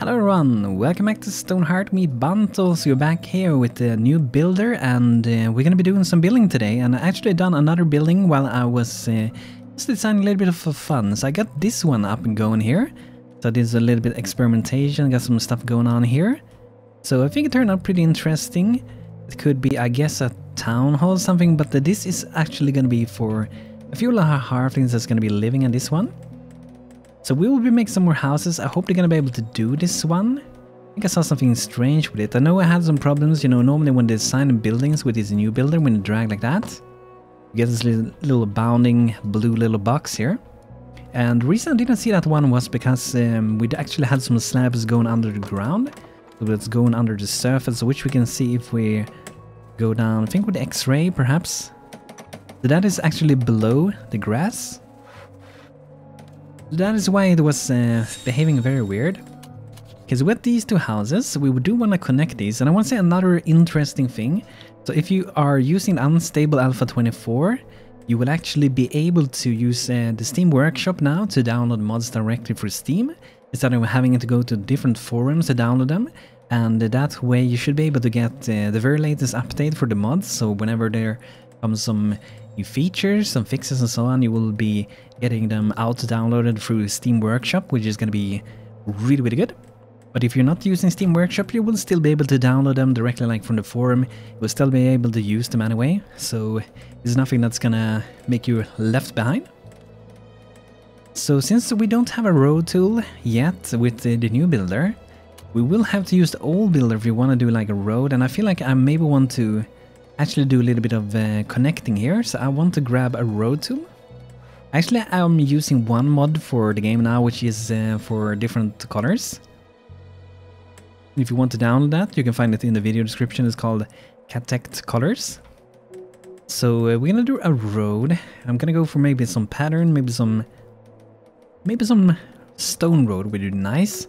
Hello everyone, welcome back to Stonehearth meet BANTO. So you're back here with the new builder and we're gonna be doing some building today. And I actually done another building while I was just designing a little bit of fun. So I got this one up and going here. So there's a little bit of experimentation, got some stuff going on here. So I think it turned out pretty interesting. It could be, I guess, a town hall or something, but this is actually gonna be for a few little halflings that's gonna be living in this one. So we will be making some more houses. I hope they're gonna be able to do this one. I think I saw something strange with it. I know I had some problems, you know, normally when they design buildings with this new builder, when you drag like that, you get this little bounding blue little box here. And the reason I didn't see that one was because we actually had some slabs going under the ground. So it's going under the surface, which we can see if we go down, I think with the X-ray perhaps. So that is actually below the grass. That is why it was behaving very weird. Because with these two houses, we do want to connect these. And I want to say another interesting thing. So if you are using Unstable Alpha 24, you will actually be able to use the Steam Workshop now to download mods directly for Steam, instead of having to go to different forums to download them. And that way you should be able to get the very latest update for the mods. So whenever there comes some new features, some fixes and so on, you will be getting them out downloaded through Steam Workshop, which is going to be really, really good. But if you're not using Steam Workshop, you will still be able to download them directly like from the forum. You will still be able to use them anyway, so it's nothing that's gonna make you left behind. So since we don't have a road tool yet with the new builder, we will have to use the old builder if we want to do like a road, and I feel like I maybe want to actually do a little bit of connecting here, so I want to grab a road tool. Actually, I'm using one mod for the game now, which is for different colors. If you want to download that, you can find it in the video description. It's called Catect Colors. So we're gonna do a road. I'm gonna go for maybe some pattern, maybe some stone road would be nice.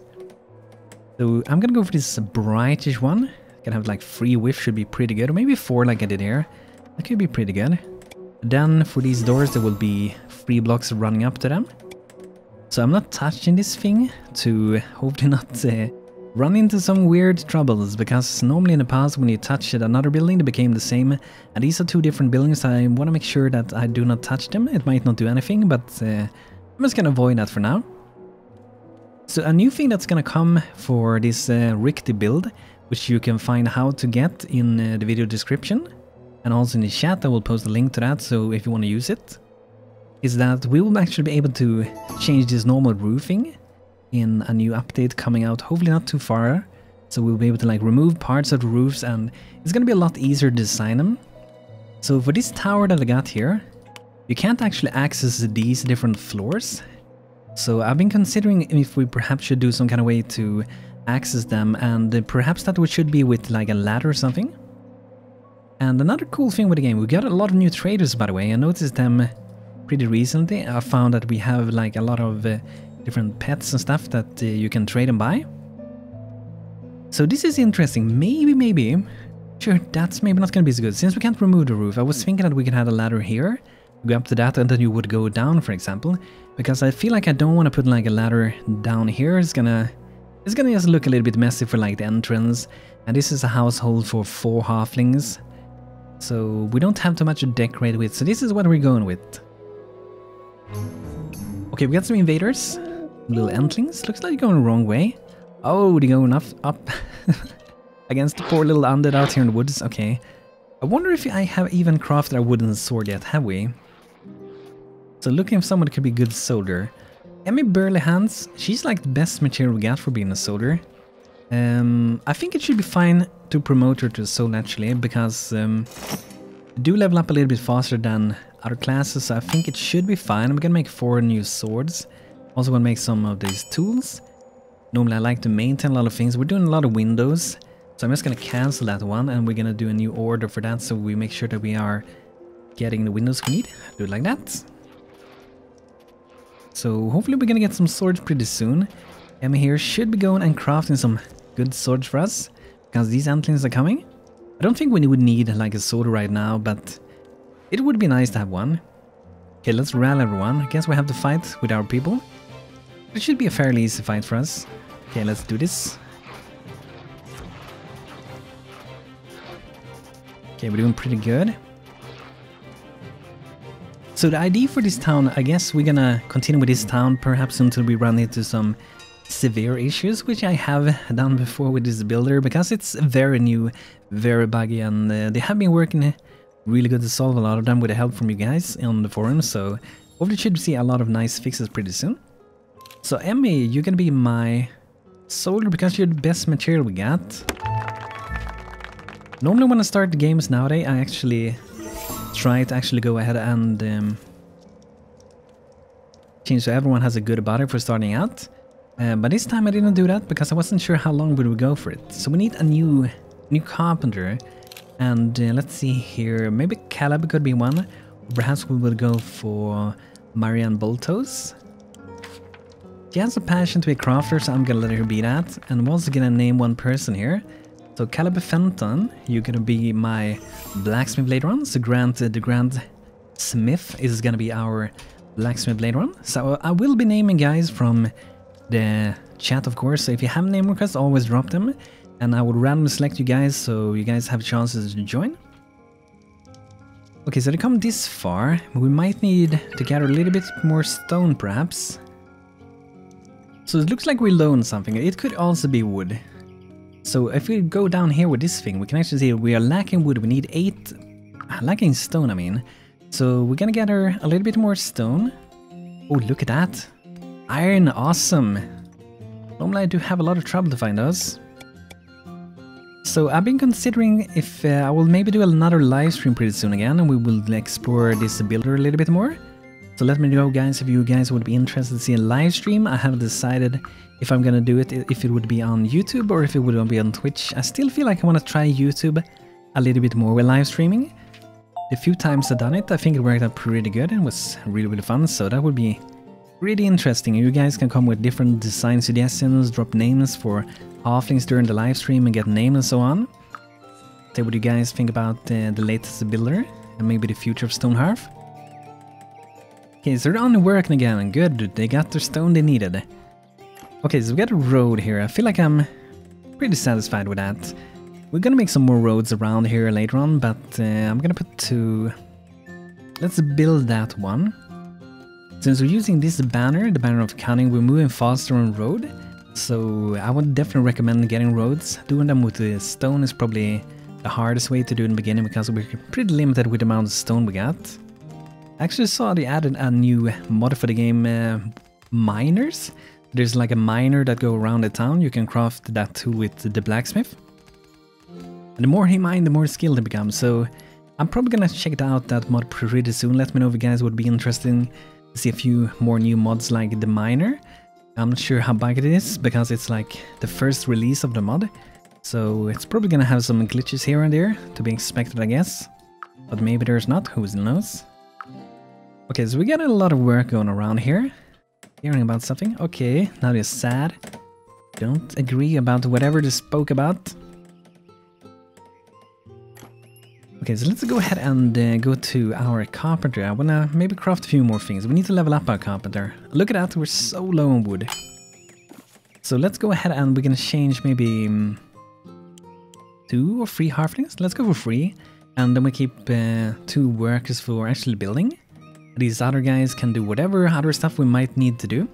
So I'm gonna go for this brightish one. Gonna have like 3 width, should be pretty good, or maybe 4 like I did here. That could be pretty good. Then for these doors there will be 3 blocks running up to them. So I'm not touching this thing to hopefully not run into some weird troubles, because normally in the past when you touched another building they became the same, and these are 2 different buildings. I want to make sure that I do not touch them. It might not do anything, but I'm just gonna avoid that for now. So a new thing that's gonna come for this Richter build, which you can find how to get in the video description, and also in the chat I will post a link to that, so if you want to use it, is that we will actually be able to change this normal roofing in a new update coming out, hopefully not too far. So we'll be able to like remove parts of the roofs, and it's going to be a lot easier to design them. So for this tower that I got here, you can't actually access these different floors. So I've been considering if we perhaps should do some kind of way to access them, and perhaps that should be with like a ladder or something. And another cool thing with the game, we got a lot of new traders, by the way. I noticed them pretty recently. I found that we have like a lot of different pets and stuff that you can trade and buy. So this is interesting. Maybe. Sure, that's maybe not going to be so good. Since we can't remove the roof, I was thinking that we could have a ladder here, go up to that, and then you would go down, for example. Because I feel like I don't want to put like a ladder down here. It's gonna just look a little bit messy for like the entrance. And this is a household for 4 halflings. So we don't have too much to decorate with, so this is what we're going with. Okay, we got some invaders. Little entlings. Looks like they're going the wrong way. Oh, they're going up against the poor little undead out here in the woods. Okay. I wonder if I have even crafted a wooden sword yet, have we? So looking for someone that could be a good soldier. Emmy Burley Hands. She's like the best material we got for being a soldier. I think it should be fine to promote her to soul actually, because do level up a little bit faster than other classes, so I think it should be fine. I'm gonna make 4 new swords. Also gonna make some of these tools. Normally I like to maintain a lot of things. We're doing a lot of windows, so I'm just gonna cancel that one, and we're gonna do a new order for that, so we make sure that we are getting the windows we need. Do it like that. So hopefully we're gonna get some swords pretty soon. Emma here should be going and crafting some good swords for us, because these antlings are coming. I don't think we would need like a sword right now, but it would be nice to have one. Okay, let's rally everyone. I guess we have to fight with our people. It should be a fairly easy fight for us. Okay, let's do this. Okay, we're doing pretty good. So the idea for this town, I guess we're gonna continue with this town perhaps until we run into some severe issues, which I have done before with this builder, because it's very new, very buggy, and they have been working really good to solve a lot of them with the help from you guys on the forum, so hopefully should see a lot of nice fixes pretty soon. So Emmy, you're gonna be my soldier because you're the best material we got. Normally when I start the games nowadays, I actually try to actually go ahead and change so everyone has a good body for starting out. But this time I didn't do that because I wasn't sure how long we would go for it. So we need a new carpenter. And let's see here, maybe Caleb could be one. Perhaps we will go for Marianne Boltos. She has a passion to be a crafter, so I'm gonna let her be that. And I'm also gonna name one person here. So Caleb Fenton, you're gonna be my blacksmith later on. So the Grand Smith is gonna be our blacksmith later on. So I will be naming guys from the chat, of course. So if you have name requests, always drop them. And I will randomly select you guys so you guys have chances to join. Okay, so to come this far, we might need to gather a little bit more stone perhaps. So it looks like we loaned something. It could also be wood. So if we go down here with this thing, we can actually see we are lacking wood. We need 8, lacking stone I mean. So we're gonna gather a little bit more stone. Oh, look at that. Iron, awesome. Normally I do have a lot of trouble to find those. So I've been considering if I will maybe do another live stream pretty soon again, and we will explore this builder a little bit more. So let me know guys if you guys would be interested to see a live stream. I haven't decided if I'm gonna do it, if it would be on YouTube or if it would be on Twitch. I still feel like I want to try YouTube a little bit more with live streaming. The few times I've done it, I think it worked out pretty good and was really fun, so that would be really interesting. You guys can come with different design suggestions, drop names for halflings during the live stream and get names and so on. Say what you guys think about the latest builder and maybe the future of Stonehearth. Okay, so they're on working again. Good, they got their stone they needed. Okay, so we got a road here. I feel like I'm pretty satisfied with that. We're gonna make some more roads around here later on, but I'm gonna put 2. Let's build that one. Since we're using this banner, the banner of cunning, we're moving faster on road. So I would definitely recommend getting roads. Doing them with the stone is probably the hardest way to do in the beginning because we're pretty limited with the amount of stone we got. I actually saw they added a new mod for the game, miners. There's like a miner that go around the town. You can craft that tool with the blacksmith. And the more he mines, the more skilled he becomes. So I'm probably gonna check out that mod pretty soon. Let me know if you guys would be interested to see a few more new mods like the miner. I'm not sure how big it is because it's like the first release of the mod. So it's probably gonna have some glitches here and there to be expected, I guess. But maybe there's not, who knows. Okay, so we got a lot of work going around here. Hearing about something. Okay, now they're sad. Don't agree about whatever they spoke about. Okay, so let's go ahead and go to our carpenter. I wanna maybe craft a few more things. We need to level up our carpenter. Look at that, we're so low on wood. So let's go ahead and we're gonna change maybe 2 or 3 halflings. Let's go for 3. And then we keep 2 workers for actually building. These other guys can do whatever other stuff we might need to do.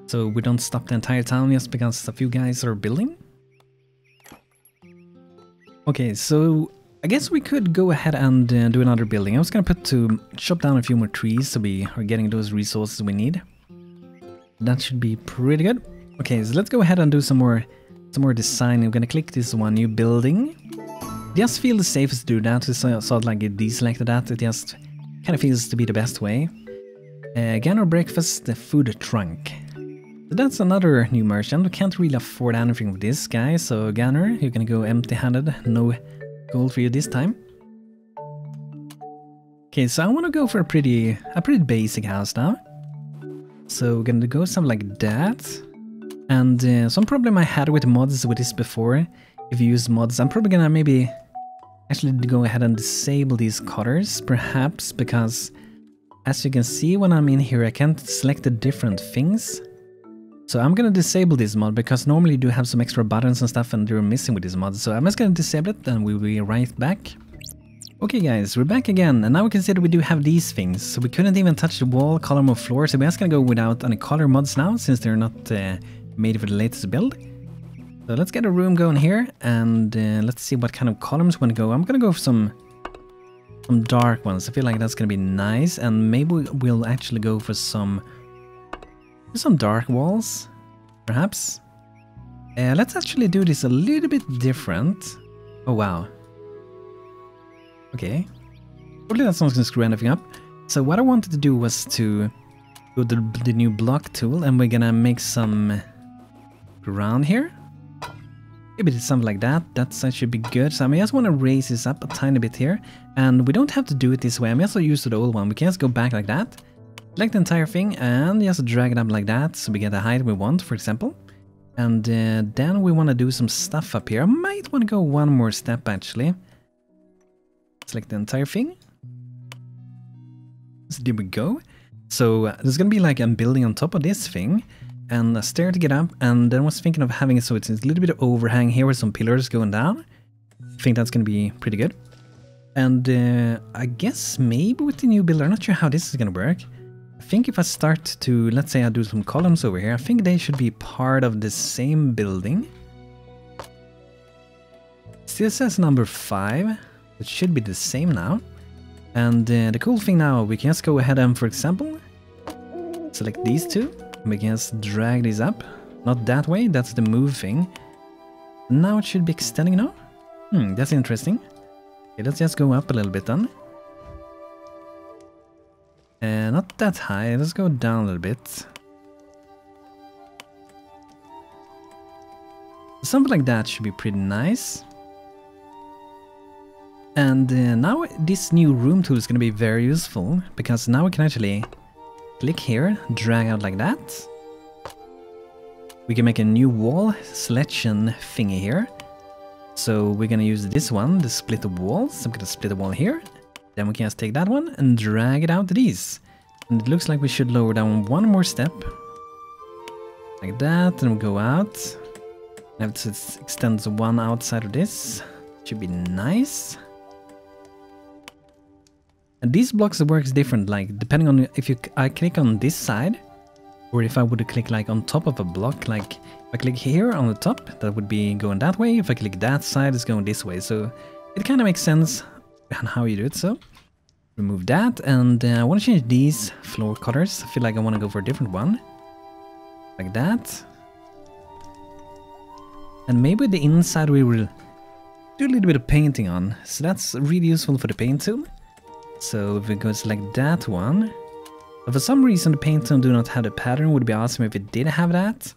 So we don't stop the entire town just because a few guys are building. Okay, so I guess we could go ahead and do another building. I was gonna chop down a few more trees so we are getting those resources we need. That should be pretty good. Okay, so let's go ahead and do some more design. I'm gonna click this one, new building. Just feel the safest to do that. So like it deselected that. It just kind of feels to be the best way. Again, our breakfast, the food trunk. So that's another new merchant. We can't really afford anything with this guy, so Gunner, you're gonna go empty-handed. No gold for you this time. Okay, so I want to go for a pretty basic house now. So we're gonna go something like that. And some problem I had with mods with this before. If you use mods, I'm probably gonna maybe actually go ahead and disable these cutters, perhaps, because as you can see when I'm in here, I can't select the different things. So I'm gonna disable this mod because normally you do have some extra buttons and stuff and they're missing with this mod. So I'm just gonna disable it and we'll be right back. Okay guys, we're back again and now we can see that we do have these things. So we couldn't even touch the wall, column or floor. So we're just gonna go without any color mods now since they're not made for the latest build. So let's get a room going here and let's see what kind of columns we want to go. I'm gonna go for some dark ones. I feel like that's gonna be nice and maybe we'll actually go for some dark walls, perhaps. Let's actually do this a little bit different. Oh wow. Okay. Hopefully that's not going to screw anything up. So what I wanted to do was to go to the new block tool and we're gonna make some ground here. Maybe it's something like that. That should be good. So I just want to raise this up a tiny bit here. And we don't have to do it this way. I'm also used to the old one. We can just go back like that. Select the entire thing and just drag it up like that so we get the height we want, for example. And then we want to do some stuff up here. I might want to go one more step actually. Select the entire thing. So there we go. So there's going to be like a building on top of this thing and a stair to get up. And then I was thinking of having it so it's a little bit of overhang here with some pillars going down. I think that's going to be pretty good. And I guess maybe with the new build, I'm not sure how this is going to work. I think if I start to, let's say I do some columns over here, I think they should be part of the same building. Still says number 5. It should be the same now. And the cool thing now, we can just go ahead and, for example, select these two. We can just drag these up. Not that way, that's the move thing. Now it should be extending now. That's interesting. Okay, let's just go up a little bit then. Not that high, let's go down a little bit. Something like that should be pretty nice. And now this new room tool is going to be very useful because now we can actually click here, drag out like that. We can make a new wall selection thingy here. So we're going to use this one, the split the walls. I'm going to split the wall here. Then we can just take that one and drag it out to these. And it looks like we should lower down one more step. Like that, and we'll go out. I have to extend the one outside of this. Should be nice. And these blocks works different, like depending on if I click on this side, or if I would click like on top of a block, like if I click here on the top, that would be going that way. If I click that side, it's going this way. So it kind of makes sense on how you do it. So remove that, and I want to change these floor colors. I feel like I want to go for a different one, like that. And maybe the inside we will do a little bit of painting on. So that's really useful for the paint tool. So if it goes like that one, but for some reason the paint tool do not have the pattern, would be awesome if it did have that.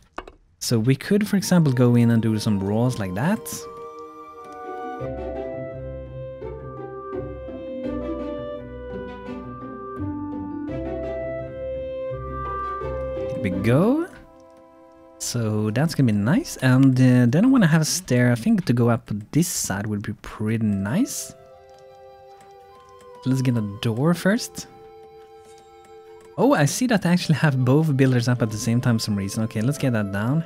So we could, for example, go in and do some rolls like that. Here we go. So that's gonna be nice. And then I want to have a stair. I think to go up this side would be pretty nice. Let's get a door first. Oh, I see that I actually have both builders up at the same time for some reason. Okay, let's get that down.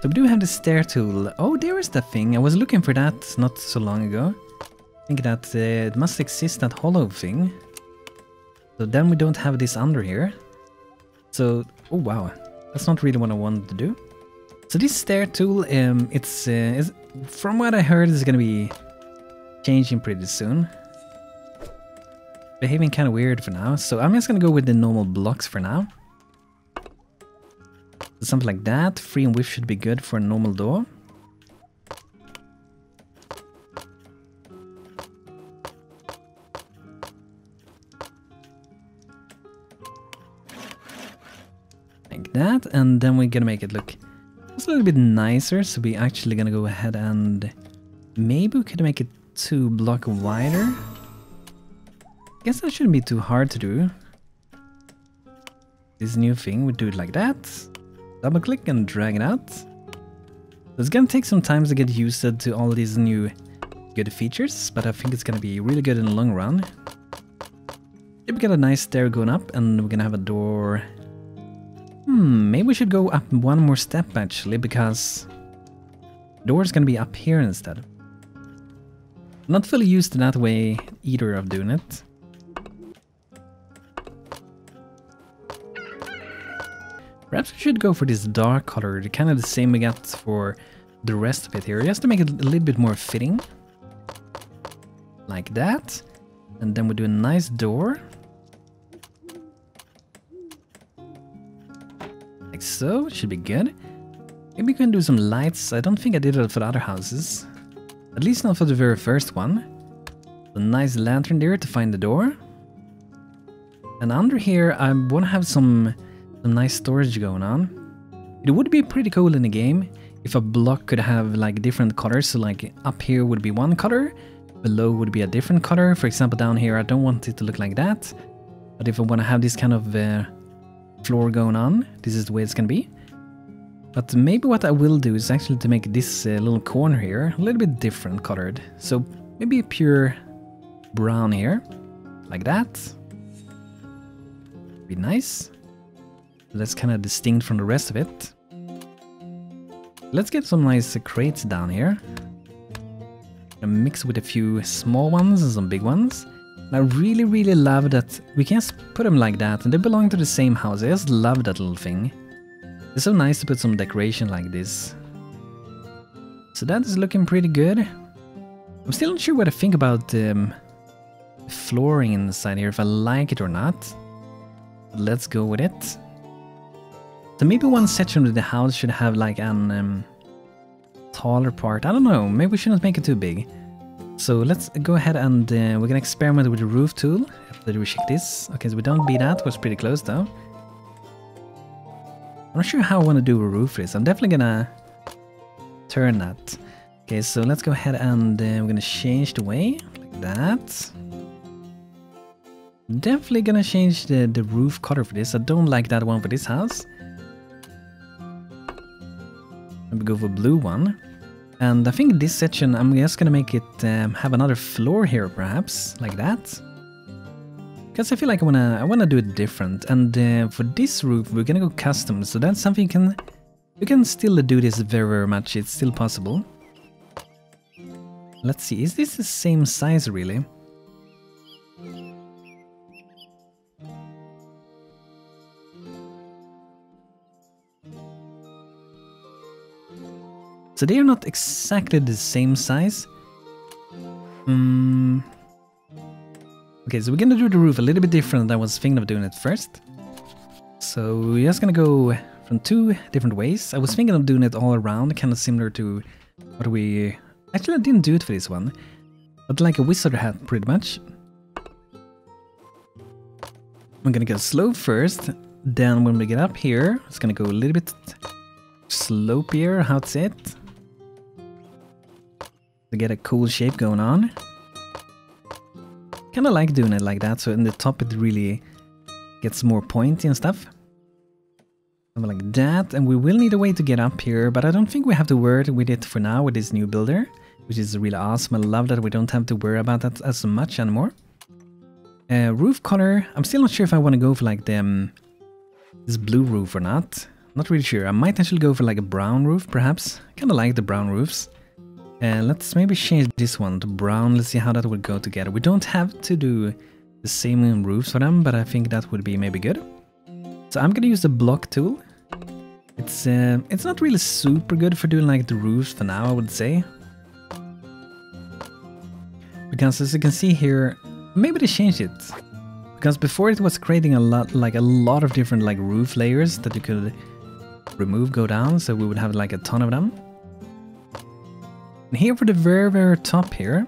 So we do have the stair tool. Oh, there is the thing. I was looking for that not so long ago. I think that it must exist, that hollow thing. So then we don't have this under here. So, oh wow, that's not really what I wanted to do. So this stair tool, it's from what I heard, is gonna be changing pretty soon. Behaving kind of weird for now, so I'm just gonna go with the normal blocks for now. So something like that. 3 and width should be good for a normal door. Like that, and then we're gonna make it look just a little bit nicer. So we're actually gonna go ahead and maybe we could make it 2 blocks wider. I guess that shouldn't be too hard to do. This new thing, we do it like that. Double click and drag it out. So it's gonna take some time to get used to all these new good features, but I think it's gonna be really good in the long run. We got a nice stair going up, and we're gonna have a door. Maybe we should go up one more step actually, because the door's gonna be up here instead. Not fully used to that way either of doing it. Perhaps we should go for this dark color, kind of the same we got for the rest of it here, just to make it a little bit more fitting. Like that. And then we do a nice door. Like so, should be good. Maybe we can do some lights. I don't think I did it for the other houses. At least not for the very first one. A nice lantern there to find the door. And under here I want to have some nice storage going on. It would be pretty cool in the game if a block could have like different colors. So like up here would be one color, below would be a different color. For example, down here I don't want it to look like that. But if I want to have this kind of floor going on, this is the way it's gonna be. But maybe what I will do is actually to make this little corner here a little bit different colored. So maybe a pure brown here, like that. Be nice. That's kind of distinct from the rest of it. Let's get some nice crates down here. And mix with a few small ones and some big ones. And I really love that we can just put them like that and they belong to the same house. I just love that little thing. It's so nice to put some decoration like this. So that is looking pretty good. I'm still not sure what I think about the flooring inside here, if I like it or not. But let's go with it. So maybe one section of the house should have like an taller part. I don't know, maybe we shouldn't make it too big. So let's go ahead and we're gonna experiment with the roof tool. After we check this. Okay, so we don't beat that, was pretty close though. I'm not sure how I want to do a roof for this. I'm definitely gonna turn that. Okay, so let's go ahead and we're gonna change the way, like that. Definitely gonna change the roof color for this. I don't like that one for this house. Maybe go for blue one. And I think this section, I'm just gonna make it have another floor here, perhaps, like that. Because I feel like I wanna do it different. And for this roof, we're gonna go custom. So that's something you can still do this very much. It's still possible. Let's see, is this the same size really? So they are not exactly the same size. Okay, so we're gonna do the roof a little bit different than I was thinking of doing it first. So we're just gonna go from two different ways. I was thinking of doing it all around, kind of similar to what we... Actually, I didn't do it for this one. But like a wizard hat, pretty much. I'm gonna go slow first. Then when we get up here, it's gonna go a little bit slopier, how to say it. To get a cool shape going on. Kinda like doing it like that, so in the top it really gets more pointy and stuff. Something like that, and we will need a way to get up here, but I don't think we have to worry with it for now with this new builder, which is really awesome. I love that we don't have to worry about that as much anymore. Roof color, I'm still not sure if I want to go for like the this blue roof or not. Not really sure. I might actually go for like a brown roof, perhaps. Kinda like the brown roofs. Let's maybe change this one to brown. Let's see how that would go together. We don't have to do the same roofs for them, but I think that would be maybe good. So I'm gonna use the block tool. It's not really super good for doing like the roofs for now, I would say. Because as you can see here, maybe they changed it. Because before it was creating a lot of different like roof layers that you could remove, go down, so we would have like a ton of them. And here for the very top here,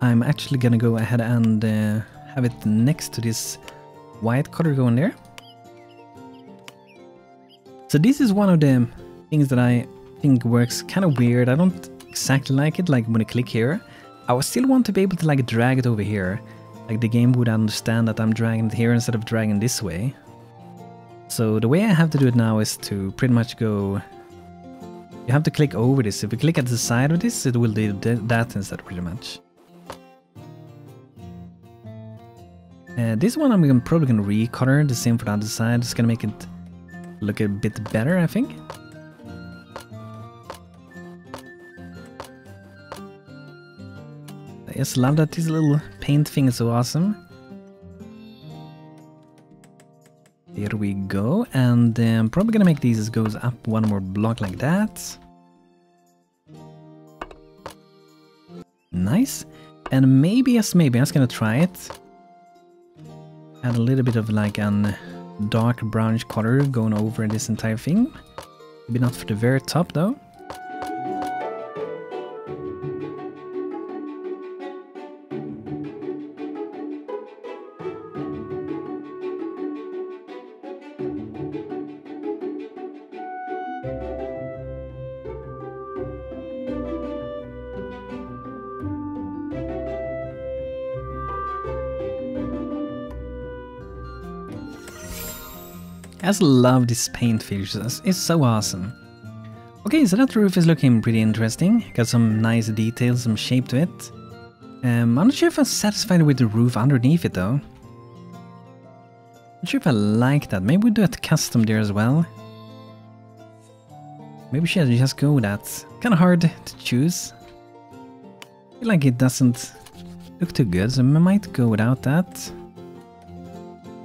I'm actually gonna go ahead and have it next to this white color going there. So this is one of the things that I think works kind of weird. I don't exactly like it, like when I click here. I would still want to be able to like drag it over here. Like the game would understand that I'm dragging it here instead of dragging this way. So the way I have to do it now is to pretty much go... You have to click over this. If you click at the side of this, it will do that instead pretty much. This one I'm probably gonna recolor, the same for the other side. It's gonna make it look a bit better, I think. I just love that this little paint thing is so awesome. There we go, and I'm probably gonna make these goes up one more block like that. Nice. And maybe, yes, maybe I'm just gonna try it. Add a little bit of like a dark brownish color going over this entire thing. Maybe not for the very top though. I just love this paint features, it's so awesome. Okay, so that roof is looking pretty interesting. Got some nice details, some shape to it. I'm not sure if I'm satisfied with the roof underneath it though. Not sure if I like that. Maybe we do it custom there as well. Maybe we should just go with that. Kind of hard to choose. I feel like it doesn't look too good, so I might go without that.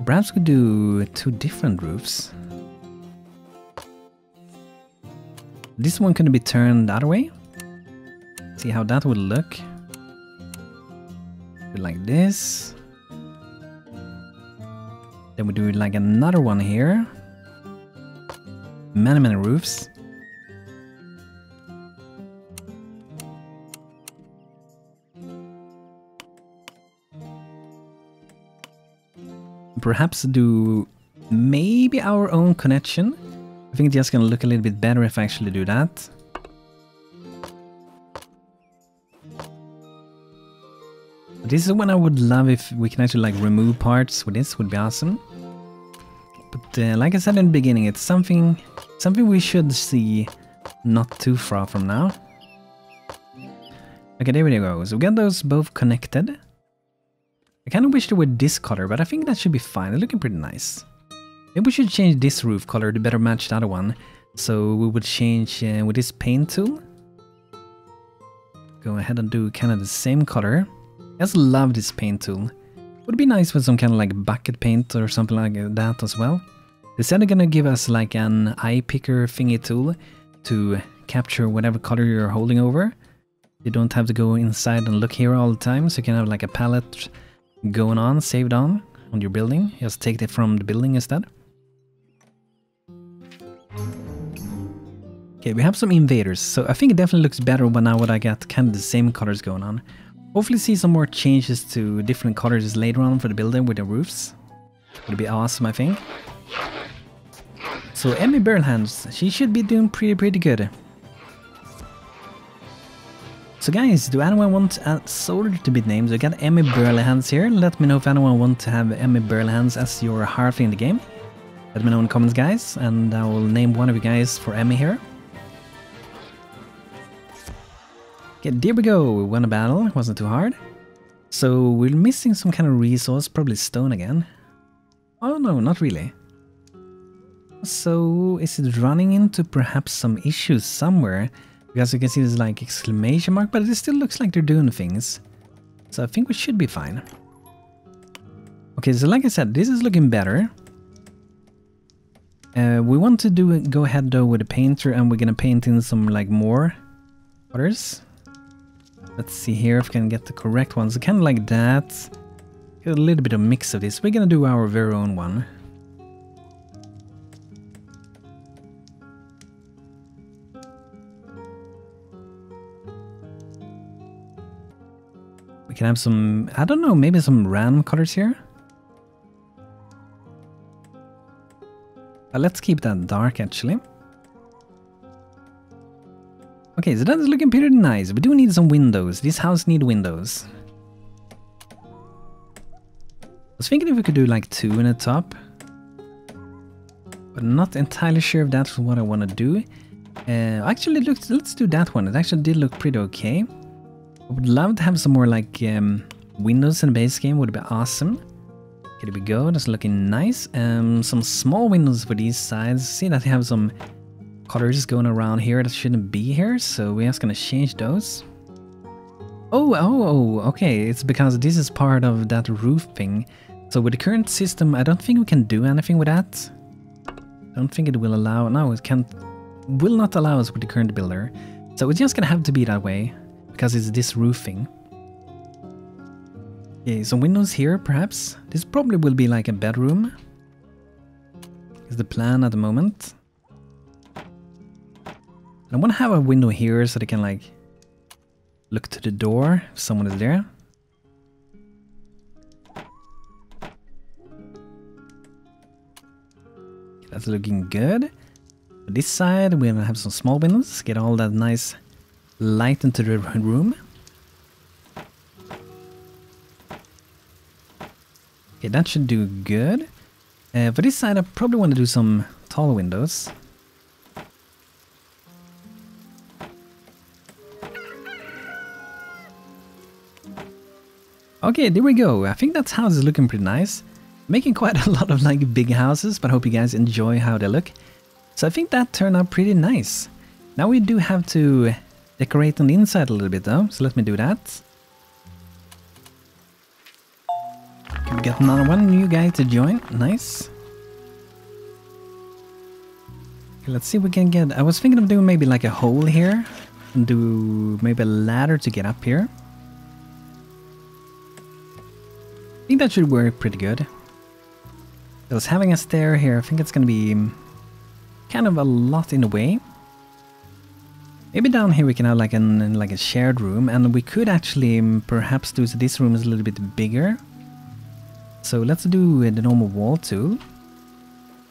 Perhaps we could do 2 different roofs. This one could be turned the other way. See how that would look. Like this. Then we do like another one here. Many roofs. Perhaps do maybe our own connection. I think it's just gonna look a little bit better if I actually do that. This is one I would love if we can actually like remove parts with this, would be awesome. But like I said in the beginning, it's something we should see not too far from now. Okay, there we go. So we got those both connected. I kind of wish they were this color, but I think that should be fine. They're looking pretty nice. Maybe we should change this roof color to better match the other one. So we would change with this paint tool. Go ahead and do kind of the same color. I just love this paint tool. Would be nice with some kind of like bucket paint or something like that as well. They said they're gonna give us like an eye picker thingy tool to capture whatever color you're holding over. You don't have to go inside and look here all the time, so you can have like a palette going on, saved on your building. Just take it from the building instead. Okay, we have some invaders, so I think it definitely looks better now when I got kind of the same colors going on. Hopefully see some more changes to different colors later on for the building with the roofs. Would be awesome, I think. So Emmy Burlhands, she should be doing pretty good. So guys, do anyone want a soldier to be named? We got Emmy Burlhands here. Let me know if anyone wants to have Emmy Burlhands as your Hearth in the game. Let me know in the comments, guys, and I will name one of you guys for Emmy here. Okay, there we go. We won a battle. It wasn't too hard. So we're missing some kind of resource, probably stone again. Oh no, not really. So is it running into perhaps some issues somewhere? Because you can see there's like exclamation mark, but it still looks like they're doing things. So I think we should be fine. Okay, so like I said, this is looking better. We want to go ahead though with the painter, and we're gonna paint in some like more colors. Let's see here if we can get the correct ones. So kind of like that. Get a little bit of mix of this. We're gonna do our very own one. We can have some, I don't know, maybe some random colors here. Let's keep that dark actually. Okay, so that is looking pretty nice. We do need some windows. This house needs windows. I was thinking if we could do like 2 in the top. But I'm not entirely sure if that's what I want to do. Actually, let's do that one. It actually did look pretty okay. I would love to have some more like windows in the base game. Would be awesome. Here we go, that's looking nice. Some small windows for these sides. See that they have some colors going around here that shouldn't be here, so we're just gonna change those. Oh, okay, it's because this is part of that roofing. So with the current system, I don't think we can do anything with that. I don't think it will allow, no, it will not allow us with the current builder. So it's just gonna have to be that way, because it's this roofing. Okay, some windows here, perhaps. This probably will be like a bedroom. Is the plan at the moment. I want to have a window here so they can like look to the door if someone is there. That's looking good. On this side we're gonna have some small windows, get all that nice light into the room. Okay, that should do good. For this side I probably want to do some tall windows. Okay, there we go. I think that house is looking pretty nice. Making quite a lot of like big houses, but I hope you guys enjoy how they look. So I think that turned out pretty nice. Now we do have to decorate on the inside a little bit though, so let me do that. Can we get another one new guy to join? Nice. Okay, let's see if we can get... I was thinking of doing maybe like a hole here and do maybe a ladder to get up here. I think that should work pretty good. Because having a stair here, I think it's going to be kind of a lot in the way. Maybe down here we can have like a shared room, and we could actually perhaps do so this room is a little bit bigger. So let's do the normal wall tool,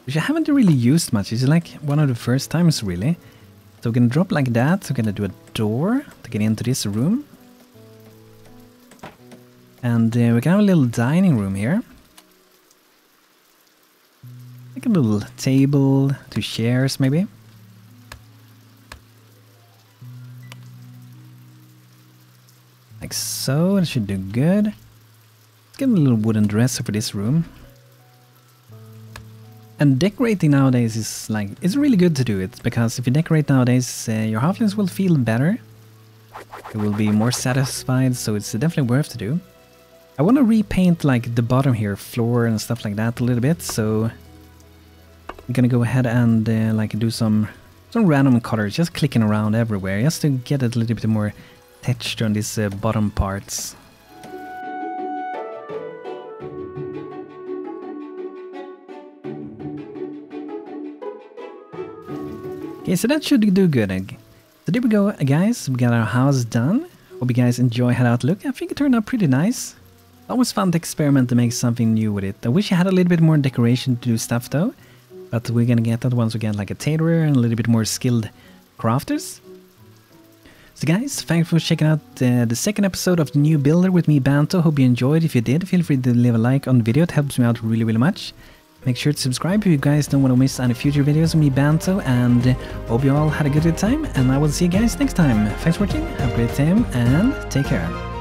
which I haven't really used much. It's like one of the first times really. So we're going to drop like that. We're going to do a door to get into this room. And we can have a little dining room here. Like a little table, 2 chairs maybe. Like so, that should do good. Let's get a little wooden dresser for this room. And decorating nowadays is like, it's really good to do it, because if you decorate nowadays, your halflings will feel better. They will be more satisfied, so it's definitely worth to do. I want to repaint like the bottom here, floor and stuff like that a little bit, so I'm gonna go ahead and like do some random colors, just clicking around everywhere, just to get a little bit more texture on these bottom parts. Okay, so that should do good. So there we go, guys. We got our house done. Hope you guys enjoy how that look. I think it turned out pretty nice. Always fun to experiment to make something new with it. I wish I had a little bit more decoration to do stuff though, but we're gonna get that once we get like a tailor and a little bit more skilled crafters. So guys, thanks for checking out the second episode of the new builder with me, BANTO. Hope you enjoyed. If you did, feel free to leave a like on the video. It helps me out really, really much. Make sure to subscribe if you guys don't want to miss any future videos of me, BANTO, and hope you all had a good time, and I will see you guys next time. Thanks for watching, have a great time, and take care.